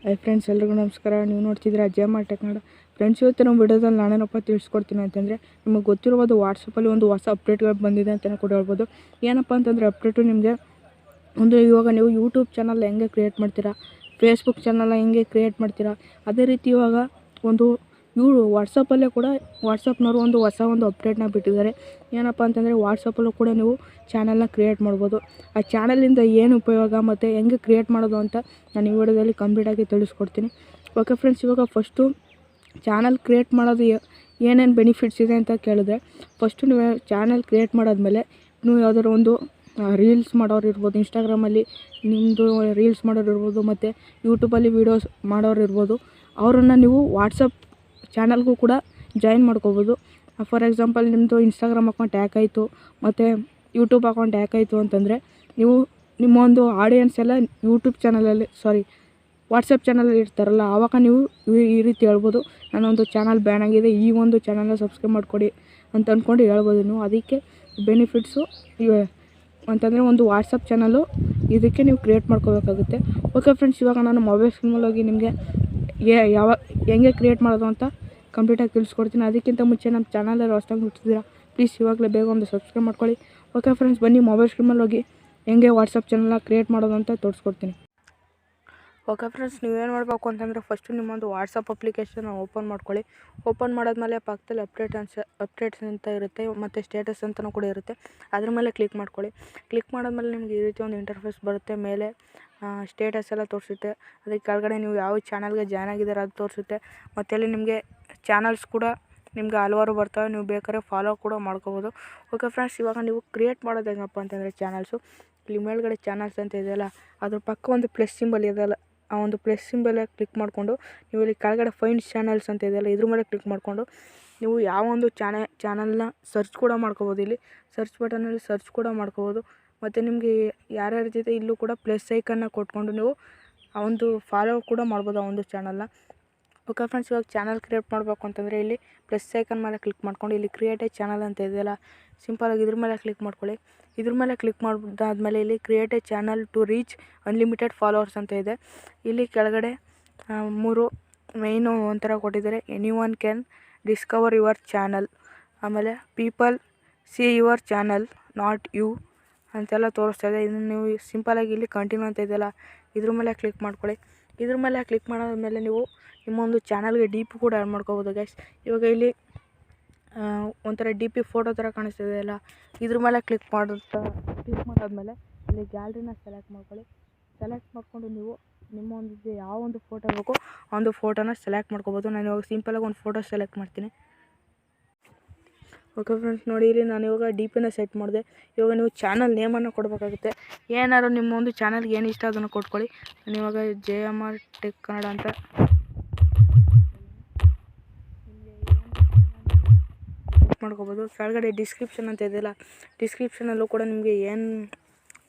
Hi friends, ಎಲ್ರಿಗೂ ನಮಸ್ಕಾರ. ನೀವು ನೋಡ್ತಿದ್ದೀರಾ ಅಜ್ಜಮ್ಮ ಟೆಕ್ ಕನ್ನಡ. ಫ್ರೆಂಡ್ಸ್, ಇವತ್ತು ನಮ್ಮ ವಿಡಿಯೋದಲ್ಲಿ ನಾನೇನಪ್ಪ ತಿಳಿಸ್ಕೊಡ್ತೀನಿ ಅಂತಂದರೆ, ನಿಮಗೆ ಗೊತ್ತಿರ್ಬೋದು ವಾಟ್ಸಪ್ಪಲ್ಲಿ ಒಂದು ಹೊಸ ಅಪ್ಡೇಟ್ಗಳು ಬಂದಿದೆ ಅಂತಲೇ ಕೂಡ ಹೇಳ್ಬೋದು. ಏನಪ್ಪ ಅಂತಂದರೆ ಅಪ್ಡೇಟು ನಿಮಗೆ ಇವಾಗ ನೀವು ಯೂಟ್ಯೂಬ್ ಚಾನಲ್ ಹೆಂಗೆ ಕ್ರಿಯೇಟ್ ಮಾಡ್ತೀರಾ, ಫೇಸ್ಬುಕ್ ಚಾನಲ್ ಹೆಂಗೆ ಕ್ರಿಯೇಟ್ ಮಾಡ್ತೀರಾ, ಅದೇ ರೀತಿ ಇವಾಗ ಒಂದು ವಾಟ್ಸಪ್ಪಲ್ಲೇ ಕೂಡ ವಾಟ್ಸಪ್ನವರು ಒಂದು ಅಪ್ಡೇಟ್ನ ಬಿಟ್ಟಿದ್ದಾರೆ. ಏನಪ್ಪ ಅಂತಂದರೆ ವಾಟ್ಸಪ್ಪಲ್ಲೂ ಕೂಡ ನೀವು ಚಾನಲ್ನ ಕ್ರಿಯೇಟ್ ಮಾಡ್ಬೋದು. ಆ ಚಾನಲಿಂದ ಏನು ಉಪಯೋಗ ಮತ್ತು ಹೆಂಗೆ ಕ್ರಿಯೇಟ್ ಮಾಡೋದು ಅಂತ ನಾನು ಈ ವಿಡಿಯೋದಲ್ಲಿ ಕಂಪ್ಲೀಟಾಗಿ ತಿಳಿಸ್ಕೊಡ್ತೀನಿ. ಓಕೆ ಫ್ರೆಂಡ್ಸ್, ಇವಾಗ ಫಸ್ಟು ಚಾನಲ್ ಕ್ರಿಯೇಟ್ ಮಾಡೋದು ಏನೇನು ಬೆನಿಫಿಟ್ಸ್ ಇದೆ ಅಂತ ಕೇಳಿದ್ರೆ, ಫಸ್ಟು ನೀವು ಚಾನಲ್ ಕ್ರಿಯೇಟ್ ಮಾಡಾದ್ಮೇಲೆ ನೀವು ಯಾವ್ದಾದ್ರು ಒಂದು ರೀಲ್ಸ್ ಮಾಡೋರು ಇರ್ಬೋದು, ಇನ್ಸ್ಟಾಗ್ರಾಮಲ್ಲಿ ನಿಮ್ಮದು ರೀಲ್ಸ್ ಮಾಡೋರು ಇರ್ಬೋದು, ಮತ್ತು ಯೂಟ್ಯೂಬಲ್ಲಿ ವೀಡಿಯೋಸ್ ಮಾಡೋರು ಇರ್ಬೋದು. ಅವರನ್ನು ನೀವು ವಾಟ್ಸಪ್ ಚಾನಲ್ಗೂ ಕೂಡ ಜಾಯಿನ್ ಮಾಡ್ಕೋಬೋದು. ಫಾರ್ ಎಕ್ಸಾಂಪಲ್, ನಿಮ್ಮದು ಇನ್ಸ್ಟಾಗ್ರಾಮ್ ಅಕೌಂಟ್ ಹ್ಯಾಕ್ ಆಯಿತು ಮತ್ತು ಯೂಟ್ಯೂಬ್ ಅಕೌಂಟ್ ಹ್ಯಾಕ್ ಆಯಿತು ಅಂತಂದರೆ, ನೀವು ನಿಮ್ಮ ಒಂದು ಆಡಿಯನ್ಸ್ ಎಲ್ಲ ಯೂಟ್ಯೂಬ್ ಚಾನಲಲ್ಲಿ ವಾಟ್ಸಪ್ ಚಾನಲಲ್ಲಿ ಇರ್ತಾರಲ್ಲ, ಆವಾಗ ನೀವು ಈ ರೀತಿ ಹೇಳ್ಬೋದು, ನನ್ನೊಂದು ಚಾನಲ್ ಬ್ಯಾನ್ ಆಗಿದೆ, ಈ ಒಂದು ಚಾನಲ್ನ ಸಬ್ಸ್ಕ್ರೈಬ್ ಮಾಡಿಕೊಡಿ ಅಂತ ಅಂದ್ಕೊಂಡು ಹೇಳ್ಬೋದು ನೀವು. ಅದಕ್ಕೆ ಬೆನಿಫಿಟ್ಸು ಇವೆ ಅಂತಂದರೆ ಒಂದು ವಾಟ್ಸಪ್ ಚಾನಲು ಇದಕ್ಕೆ ನೀವು ಕ್ರಿಯೇಟ್ ಮಾಡ್ಕೋಬೇಕಾಗುತ್ತೆ. ಓಕೆ ಫ್ರೆಂಡ್ಸ್, ಇವಾಗ ನಾನು ಮೊಬೈಲ್ ಸ್ಕ್ರೀನಲ್ಲಿ ಹೋಗಿ ನಿಮಗೆ ಹೆಂಗೆ ಕ್ರಿಯೇಟ್ ಮಾಡೋದು ಅಂತ ಕಂಪ್ಲೀಟಾಗಿ ತಿಳಿಸ್ಕೊಡ್ತೀನಿ. ಅದಕ್ಕಿಂತ ಮುಂಚೆ ನಮ್ಮ ಚಾನಲಲ್ಲಿ ಹೊಸ್ದಾಗಿ ನೋಡ್ತಿದ್ದೀರಾ, ಪ್ಲೀಸ್ ಇವಾಗಲೇ ಬೇಗ ಒಂದು ಸಬ್ಸ್ಕ್ರೈಬ್ ಮಾಡ್ಕೊಳ್ಳಿ. ಓಕೆ ಫ್ರೆಂಡ್ಸ್, ಬನ್ನಿ ಮೊಬೈಲ್ ಸ್ಕ್ರೀನಲ್ಲಿ ಹೋಗಿ ಹೆಂಗೆ ವಾಟ್ಸಪ್ ಚಾನಲ್ನ ಕ್ರಿಯೇಟ್ ಮಾಡೋದು ಅಂತ ತೋರಿಸ್ಕೊಡ್ತೀನಿ. ಓಕೆ ಫ್ರೆಂಡ್ಸ್, ನೀವೇನು ಮಾಡಬೇಕು ಅಂತಂದರೆ, ಫಸ್ಟು ನಿಮ್ಮೊಂದು ವಾಟ್ಸಪ್ ಅಪ್ಲಿಕೇಶನ್ ಓಪನ್ ಮಾಡ್ಕೊಳ್ಳಿ. ಓಪನ್ ಮಾಡಾದ್ಮೇಲೆ ಪಕ್ಕದಲ್ಲಿ ಅಪ್ಡೇಟ್ಸ್ ಅಂತ ಇರುತ್ತೆ, ಮತ್ತು ಸ್ಟೇಟಸ್ ಅಂತಲೂ ಕೂಡ ಇರುತ್ತೆ. ಅದ್ರ ಮೇಲೆ ಕ್ಲಿಕ್ ಮಾಡ್ಕೊಳ್ಳಿ. ಕ್ಲಿಕ್ ಮಾಡಾದ್ಮೇಲೆ ನಿಮಗೆ ಈ ರೀತಿ ಒಂದು ಇಂಟರ್ಫೇಸ್ ಬರುತ್ತೆ. ಮೇಲೆ ಸ್ಟೇಟಸ್ ಎಲ್ಲ ತೋರಿಸುತ್ತೆ. ಅದಕ್ಕೆ ಕೆಳಗಡೆ ನೀವು ಯಾವ ಚಾನಲ್ಗೆ ಜಾಯ್ನ್ ಆಗಿದ್ದೀರ ಅದು ತೋರಿಸುತ್ತೆ. ಮತ್ತು ಅಲ್ಲಿ ನಿಮಗೆ ಚಾನಲ್ಸ್ ಕೂಡ ನಿಮಗೆ ಹಲವಾರು ಬರ್ತವೆ, ನೀವು ಬೇಕಾದ್ರೆ ಫಾಲೋ ಕೂಡ ಮಾಡ್ಕೋಬೋದು. ಓಕೆ ಫ್ರೆಂಡ್ಸ್, ಇವಾಗ ನೀವು ಕ್ರಿಯೇಟ್ ಮಾಡೋದು ಹೆಂಗಪ್ಪ ಅಂತಂದರೆ, ಚಾನಲ್ಸು ಇಲ್ಲಿ ಮೇಲ್ಗಡೆ ಚಾನಲ್ಸ್ ಅಂತ ಇದೆಯಲ್ಲ, ಅದ್ರ ಪಕ್ಕ ಒಂದು ಪ್ಲಸ್ ಸಿಂಬಲ್ ಇದೆಯಲ್ಲ, ಆ ಒಂದು ಪ್ಲಸ್ ಸಿಂಬಲ್ ಕ್ಲಿಕ್ ಮಾಡಿಕೊಂಡು ನೀವು ಇಲ್ಲಿ ಕೆಳಗಡೆ ಫೈಂಡ್ ಚಾನಲ್ಸ್ ಅಂತ ಇದೆಯಲ್ಲ, ಇದ್ರ ಮೇಲೆ ಕ್ಲಿಕ್ ಮಾಡಿಕೊಂಡು ನೀವು ಯಾವ ಒಂದು ಚಾನಲ್ನ ಸರ್ಚ್ ಕೂಡ ಮಾಡ್ಕೋಬೋದು. ಇಲ್ಲಿ ಸರ್ಚ್ ಬಟನಲ್ಲಿ ಸರ್ಚ್ ಕೂಡ ಮಾಡ್ಕೋಬೋದು. ಮತ್ತು ನಿಮಗೆ ಯಾರ್ಯಾರ ಜೊತೆ ಇಲ್ಲೂ ಕೂಡ ಪ್ಲಸ್ ಐಕನ್ನ ಕೊಟ್ಕೊಂಡು ನೀವು ಆ ಒಂದು ಫಾಲೋ ಕೂಡ ಮಾಡ್ಬೋದು ಆ ಒಂದು ಚಾನಲ್ನ. ಓಕೆ ಫ್ರೆಂಡ್ಸ್, ಇವಾಗ ಚಾನಲ್ ಕ್ರಿಯೇಟ್ ಮಾಡಬೇಕು ಅಂತಂದರೆ ಇಲ್ಲಿ ಪ್ಲಸ್ ಐಕನ್ ಮೇಲೆ ಕ್ಲಿಕ್ ಮಾಡ್ಕೊಂಡು ಇಲ್ಲಿ ಕ್ರಿಯೇಟ್ ಎ ಚಾನಲ್ ಅಂತ ಇದೆಯಲ್ಲ, ಸಿಂಪಲಾಗಿ ಇದ್ರ ಮೇಲೆ ಕ್ಲಿಕ್ ಮಾಡ್ಕೊಳ್ಳಿ. ಇದ್ರ ಮೇಲೆ ಕ್ಲಿಕ್ ಮಾಡಿದಾದ್ಮೇಲೆ ಇಲ್ಲಿ create a channel to reach unlimited followers ಅಂತ ಇದೆ. ಇಲ್ಲಿ ಕೆಳಗಡೆ 3 ಮೇಯ್ನು ಒಂಥರ ಕೊಟ್ಟಿದ್ದಾರೆ. Any one can discover your channel, ಆಮೇಲೆ people see your channel not you ಅಂತೆಲ್ಲ ತೋರಿಸ್ತಾ ಇದೆ. ಇದನ್ನು ನೀವು ಸಿಂಪಲಾಗಿ ಇಲ್ಲಿ ಕಂಟಿನ್ಯೂ ಅಂತ ಇದೆಯಲ್ಲ, ಇದ್ರ ಮೇಲೆ ಕ್ಲಿಕ್ ಮಾಡ್ಕೊಳ್ಳಿ. ಇದ್ರ ಮೇಲೆ ಕ್ಲಿಕ್ ಮಾಡಾದ್ಮೇಲೆ ನೀವು ನಿಮ್ಮ ಒಂದು ಚಾನಲ್ಗೆ ಡಿ ಪಿ ಕೂಡ ಆ್ಯಡ್ ಮಾಡ್ಕೋಬೋದು ಗೈಸ್. ಇವಾಗ ಇಲ್ಲಿ ಒಂಥರ ಡಿ ಪಿ ಫೋಟೋ ಥರ ಕಾಣಿಸ್ತಿದೆ ಅಲ್ಲ, ಇದ್ರ ಮೇಲೆ ಕ್ಲಿಕ್ ಮಾಡಾದ್ಮೇಲೆ ಇಲ್ಲಿ ಗ್ಯಾಲರಿನ ಸೆಲೆಕ್ಟ್ ಮಾಡ್ಕೊಳ್ಳಿ. ಸೆಲೆಕ್ಟ್ ಮಾಡಿಕೊಂಡು ನೀವು ನಿಮ್ಮ ಒಂದು ಯಾವ ಒಂದು ಫೋಟೋ ಬೇಕೋ ಆ ಒಂದು ಫೋಟೋನ ಸೆಲೆಕ್ಟ್ ಮಾಡ್ಕೋಬೋದು. ನಾನು ಇವಾಗ ಸಿಂಪಲಾಗಿ ಒಂದು ಫೋಟೋ ಸೆಲೆಕ್ಟ್ ಮಾಡ್ತೀನಿ. ಓಕೆ ಫ್ರೆಂಡ್ಸ್, ನೋಡಿ ಇಲ್ಲಿ ನಾನು ಇವಾಗ ಡಿ ಪಿನ ಸೆಟ್ ಮಾಡಿದೆ. ಇವಾಗ ನೀವು ಚಾನಲ್ ನೇಮನ್ನು ಕೊಡಬೇಕಾಗುತ್ತೆ. ಏನಾದ್ರು ನಿಮ್ಮ ಒಂದು ಚಾನಲ್ಗೆ ಏನು ಇಷ್ಟ ಅದನ್ನು ಕೊಟ್ಕೊಳ್ಳಿ. ನಾನು ಇವಾಗ JMR ಟೆಕ್ ಕನ್ನಡ ಅಂತ ಮಾಡ್ಕೋಬೋದು. ಕೆಳಗಡೆ ಡಿಸ್ಕ್ರಿಪ್ಷನ್ ಅಂತ ಇದೆಯಲ್ಲ, ಡಿಸ್ಕ್ರಿಪ್ಷನಲ್ಲೂ ಕೂಡ ನಿಮಗೆ ಏನು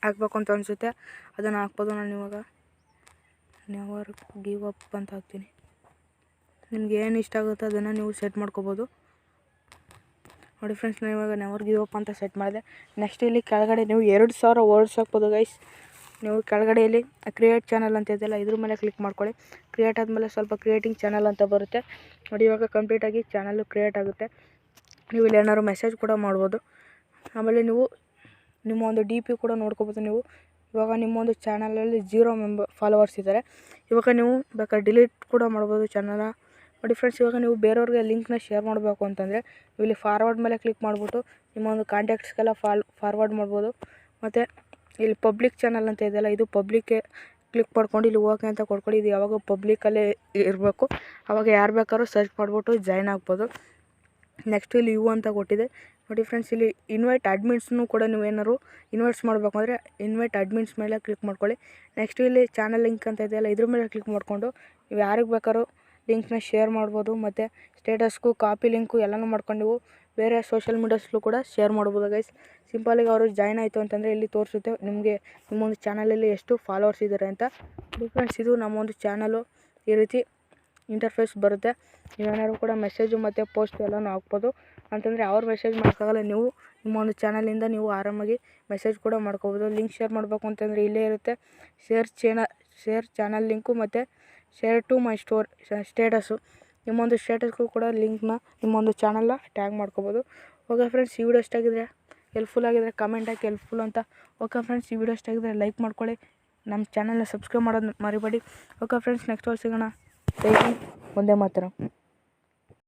ಹಾಕ್ಬೇಕು ಅಂತ ಅನಿಸುತ್ತೆ ಅದನ್ನು ಹಾಕ್ಬೋದು. ನಾನು ಇವಾಗ ನೆವರ್ ಗಿವ್ ಅಪ್ ಅಂತ ಹಾಕ್ತೀನಿ. ನಿಮ್ಗೆ ಏನು ಇಷ್ಟ ಆಗುತ್ತೋ ಅದನ್ನು ನೀವು ಸೆಟ್ ಮಾಡ್ಕೋಬೋದು. ನೋಡಿ ಫ್ರೆಂಡ್ಸ್, ನಾನು ಇವಾಗ ನೆವರ್ ಗಿವ್ ಅಪ್ ಅಂತ ಸೆಟ್ ಮಾಡಿದೆ. ನೆಕ್ಸ್ಟ್ ಇಲ್ಲಿ ಕೆಳಗಡೆ ನೀವು 2000 ವರ್ಡ್ಸ್ ಹಾಕ್ಬೋದು ಗೈಸ್. ನೀವು ಕೆಳಗಡೆಯಲ್ಲಿ ಕ್ರಿಯೇಟ್ ಚಾನಲ್ ಅಂತ ಇದೆಯಲ್ಲ, ಇದ್ರ ಮೇಲೆ ಕ್ಲಿಕ್ ಮಾಡ್ಕೊಳ್ಳಿ. ಕ್ರಿಯೇಟ್ ಆದಮೇಲೆ ಸ್ವಲ್ಪ ಕ್ರಿಯೇಟಿಂಗ್ ಚಾನಲ್ ಅಂತ ಬರುತ್ತೆ ನೋಡಿ. ಇವಾಗ ಕಂಪ್ಲೀಟಾಗಿ ಚಾನಲ್ಲು ಕ್ರಿಯೇಟ್ ಆಗುತ್ತೆ. ನೀವು ಇಲ್ಲಿ ಏನಾದ್ರು ಮೆಸೇಜ್ ಕೂಡ ಮಾಡ್ಬೋದು. ಆಮೇಲೆ ನೀವು ನಿಮ್ಮ ಒಂದು ಡಿ ಪಿ ಕೂಡ ನೋಡ್ಕೋಬೋದು. ನೀವು ಇವಾಗ ನಿಮ್ಮ ಒಂದು ಚಾನಲಲ್ಲಿ 0 ಫಾಲೋವರ್ಸ್ ಇದ್ದಾರೆ. ಇವಾಗ ನೀವು ಬೇಕಾದ್ರೆ ಡಿಲೀಟ್ ಕೂಡ ಮಾಡ್ಬೋದು ಚಾನಲ್ನ. ನೋಡಿ ಫ್ರೆಂಡ್ಸ್, ಇವಾಗ ನೀವು ಬೇರೆಯವ್ರಿಗೆ ಲಿಂಕ್ನ ಶೇರ್ ಮಾಡಬೇಕು ಅಂತಂದರೆ ನೀವು ಇಲ್ಲಿ ಫಾರ್ವರ್ಡ್ ಮೇಲೆ ಕ್ಲಿಕ್ ಮಾಡಿಬಿಟ್ಟು ನಿಮ್ಮ ಒಂದು ಕಾಂಟ್ಯಾಕ್ಟ್ಸ್ಗೆಲ್ಲ ಫಾರ್ವರ್ಡ್ ಮಾಡ್ಬೋದು. ಮತ್ತು ಇಲ್ಲಿ ಪಬ್ಲಿಕ್ ಚಾನಲ್ ಅಂತ ಇದೆಯಲ್ಲ, ಇದು ಪಬ್ಲಿಕ್ಗೆ ಕ್ಲಿಕ್ ಮಾಡ್ಕೊಂಡು ಇಲ್ಲಿ ಓಕೆ ಅಂತ ಕೊಡ್ಕೊಳ್ಳಿ. ಇದು ಯಾವಾಗ ಪಬ್ಲಿಕಲ್ಲೇ ಇರಬೇಕು, ಆವಾಗ ಯಾರು ಬೇಕಾದ್ರೂ ಸರ್ಚ್ ಮಾಡಿಬಿಟ್ಟು ಜಾಯ್ನ್ ಆಗ್ಬೋದು. ನೆಕ್ಸ್ಟ್ ಇಲ್ಲಿ ಯು ಅಂತ ಕೊಟ್ಟಿದೆ ನೋಡಿ ಫ್ರೆಂಡ್ಸ್. ಇಲ್ಲಿ ಇನ್ವೈಟ್ ಅಡ್ಮಿನ್ಸ್ನು ಕೂಡ ನೀವು ಏನಾದ್ರು ಇನ್ವೈಟ್ಸ್ ಮಾಡಬೇಕು ಅಂದರೆ ಇನ್ವೈಟ್ ಅಡ್ಮಿನ್ಸ್ ಮೇಲೆ ಕ್ಲಿಕ್ ಮಾಡ್ಕೊಳ್ಳಿ. ನೆಕ್ಸ್ಟ್ ಇಲ್ಲಿ ಚಾನಲ್ ಲಿಂಕ್ ಅಂತ ಇದೆಯಲ್ಲ, ಇದ್ರ ಮೇಲೆ ಕ್ಲಿಕ್ ಮಾಡಿಕೊಂಡು ನೀವು ಯಾರಿಗೆ ಬೇಕಾದ್ರೂ ಲಿಂಕ್ನ ಶೇರ್ ಮಾಡ್ಬೋದು. ಮತ್ತು ಸ್ಟೇಟಸ್ಗೂ ಕಾಪಿ ಲಿಂಕು ಎಲ್ಲನೂ ಮಾಡ್ಕೊಂಡು ನೀವು ಬೇರೆ ಸೋಷಿಯಲ್ ಮೀಡಿಯಾಸ್ಲೂ ಕೂಡ ಶೇರ್ ಮಾಡ್ಬೋದು ಗೈಸ್. ಸಿಂಪಲಾಗಿ ಅವರು ಜಾಯ್ನ್ ಆಯಿತು ಅಂತಂದರೆ ಇಲ್ಲಿ ತೋರಿಸುತ್ತೆ ನಿಮಗೆ ನಿಮ್ಮೊಂದು ಚಾನಲಲ್ಲಿ ಎಷ್ಟು ಫಾಲೋವರ್ಸ್ ಇದ್ದಾರೆ ಅಂತ. ಫ್ರೆಂಡ್ಸ್, ಇದು ನಮ್ಮೊಂದು ಚಾನಲು ಈ ರೀತಿ ಇಂಟರ್ಫೇಸ್ ಬರುತ್ತೆ. ನೀವೇನಾದ್ರು ಕೂಡ ಮೆಸೇಜು ಮತ್ತು ಪೋಸ್ಟ್ ಎಲ್ಲನೂ ಹಾಕ್ಬೋದು. ಅಂತಂದರೆ ಅವ್ರು ಮೆಸೇಜ್ ಮಾಡೋಕ್ಕಾಗಲ್ಲ, ನೀವು ನಿಮ್ಮ ಒಂದು ಚಾನಲಿಂದ ನೀವು ಆರಾಮಾಗಿ ಮೆಸೇಜ್ ಕೂಡ ಮಾಡ್ಕೋಬೋದು. ಲಿಂಕ್ ಶೇರ್ ಮಾಡಬೇಕು ಅಂತಂದರೆ ಇಲ್ಲೇ ಇರುತ್ತೆ. ಶೇರ್ ಚಾನಲ್ ಲಿಂಕು ಮತ್ತು ಶೇರ್ ಟು ಮೈ ಸ್ಟೇಟಸ್ಸು. ನಿಮ್ಮೊಂದು ಸ್ಟೇಟಸ್ಗೂ ಕೂಡ ಲಿಂಕ್ನ ನಿಮ್ಮೊಂದು ಚಾನಲ್ನ ಟ್ಯಾಗ್ ಮಾಡ್ಕೋಬೋದು. ಓಕೆ ಫ್ರೆಂಡ್ಸ್, ಈ ವಿಡಿಯೋ ಇಷ್ಟಾಗಿದ್ರೆ ಹೆಲ್ಪ್ಫುಲ್ ಆಗಿದ್ರೆ ಕಮೆಂಟ್ ಹಾಕಿ ಹೆಲ್ಪ್ಫುಲ್ ಅಂತ. ಓಕೆ ಫ್ರೆಂಡ್ಸ್, ಈ ವಿಡಿಯೋ ಇಷ್ಟಾಗಿದ್ರೆ ಲೈಕ್ ಮಾಡ್ಕೊಳ್ಳಿ, ನಮ್ಮ ಚಾನಲ್ನ ಸಬ್ಸ್ಕ್ರೈಬ್ ಮಾಡೋದು ಮರಿಬೇಡಿ. ಓಕೆ ಫ್ರೆಂಡ್ಸ್, ನೆಕ್ಸ್ಟ್ ಸಿಗೋಣ. ಜೈ ಹಿಂದ್, ಒಂದೇ ಮಾತರಂ.